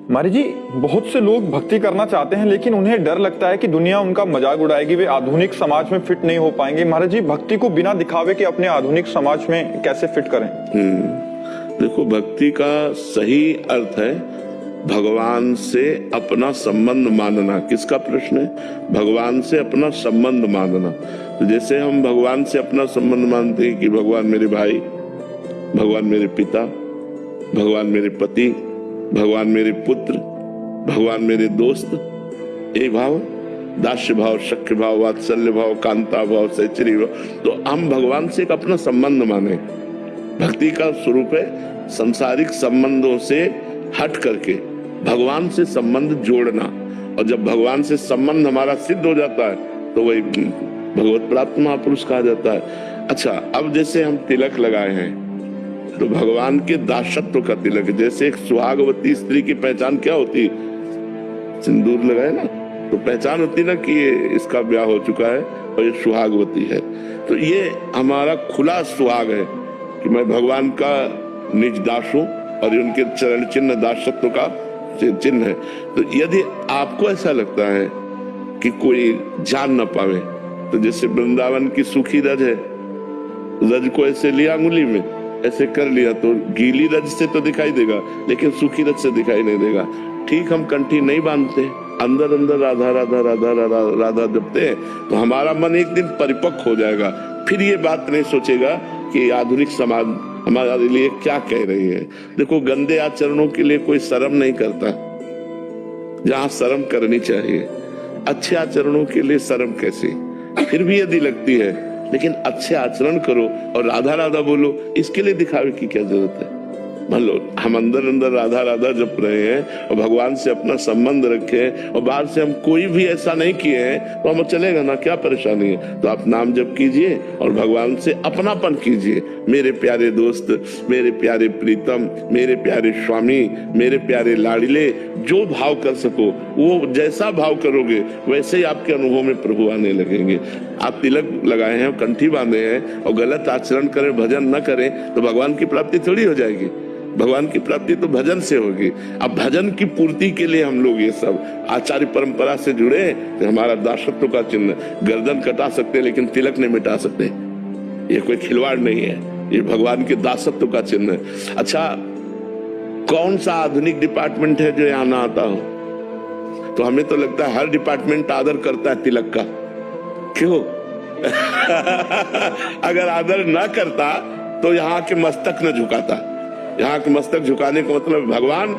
मारी जी, बहुत से लोग भक्ति करना चाहते हैं लेकिन उन्हें डर लगता है कि दुनिया उनका मजाक उड़ाएगी, वे आधुनिक समाज में फिट नहीं हो पाएंगे। महाराज जी, भक्ति को बिना दिखावे के अपने आधुनिक समाज में कैसे फिट करें? देखो, भक्ति का सही अर्थ है भगवान से अपना संबंध मानना। किसका प्रश्न है? भगवान से अपना संबंध मानना। तो जैसे हम भगवान से अपना संबंध मानते हैं कि भगवान मेरे भाई, भगवान मेरे पिता, भगवान मेरे पति, भगवान मेरे पुत्र, भगवान मेरे दोस्त, ये भाव, दास्य भाव, सख्य भाव, वात्सल्य भाव, कांता भाव, सहचरी भाव, तो हम भगवान से एक अपना संबंध माने। भक्ति का स्वरूप है सांसारिक संबंधों से हट करके भगवान से संबंध जोड़ना। और जब भगवान से संबंध हमारा सिद्ध हो जाता है तो वही भगवत प्राप्त महापुरुष कहा जाता है। अच्छा, अब जैसे हम तिलक लगाए हैं तो भगवान के दासत्व का तिलक। जैसे एक सुहागवती स्त्री की पहचान क्या होती? सिंदूर लगाए ना, तो पहचान होती ना कि ये इसका ब्याह हो चुका है और ये सुहागवती है। तो ये हमारा खुला सुहाग है कि मैं भगवान का निज दास हूं और उनके चरण चिन्ह दासत्व का चिन्ह है। तो यदि आपको ऐसा लगता है कि कोई जान न पावे, तो जैसे वृंदावन की सूखी रज है, रज को ऐसे लिया अंगुली में, ऐसे कर लिया तो गीली रज से तो दिखाई देगा लेकिन सूखी रज से दिखाई नहीं देगा। ठीक, हम कंठी नहीं बांधते, अंदर अंदर राधा राधा राधा राधा राधा जपते हैं, तो हमारा मन एक दिन परिपक्व हो जाएगा। फिर ये बात नहीं सोचेगा कि आधुनिक समाज हमारे लिए क्या कह रही है। देखो, गंदे आचरणों के लिए कोई शर्म नहीं करता, जहां शर्म करनी चाहिए। अच्छे आचरणों के लिए शर्म कैसी? फिर भी यदि लगती है, लेकिन अच्छे आचरण करो और राधा राधा बोलो, इसके लिए दिखावे की क्या जरूरत है? मान लो हम अंदर अंदर राधा राधा जप रहे हैं और भगवान से अपना संबंध रखे और बाहर से हम कोई भी ऐसा नहीं किए हैं तो हम चलेगा ना, क्या परेशानी है? तो आप नाम जप कीजिए और भगवान से अपनापन कीजिए। मेरे प्यारे दोस्त, मेरे प्यारे प्रीतम, मेरे प्यारे स्वामी, मेरे प्यारे लाडले, जो भाव कर सको वो जैसा भाव करोगे वैसे ही आपके अनुभव में प्रभु आने लगेंगे। आप तिलक लगाए हैं, कंठी बांधे हैं और गलत आचरण करें, भजन न करें तो भगवान की प्राप्ति थोड़ी हो जाएगी। भगवान की प्राप्ति तो भजन से होगी। अब भजन की पूर्ति के लिए हम लोग ये सब आचार्य परंपरा से जुड़े, तो हमारा दासत्व का चिन्ह। गर्दन कटा सकते लेकिन तिलक नहीं मिटा सकते, ये कोई खिलवाड़ नहीं है, ये भगवान के दासत्व का चिन्ह है। अच्छा, कौन सा आधुनिक डिपार्टमेंट है जो यहाँ ना आता हो? तो हमें तो लगता है हर डिपार्टमेंट आदर करता है तिलक का। क्यों? अगर आदर ना करता तो यहाँ के मस्तक न झुकाता। यहाँ के मस्तक झुकाने का मतलब भगवान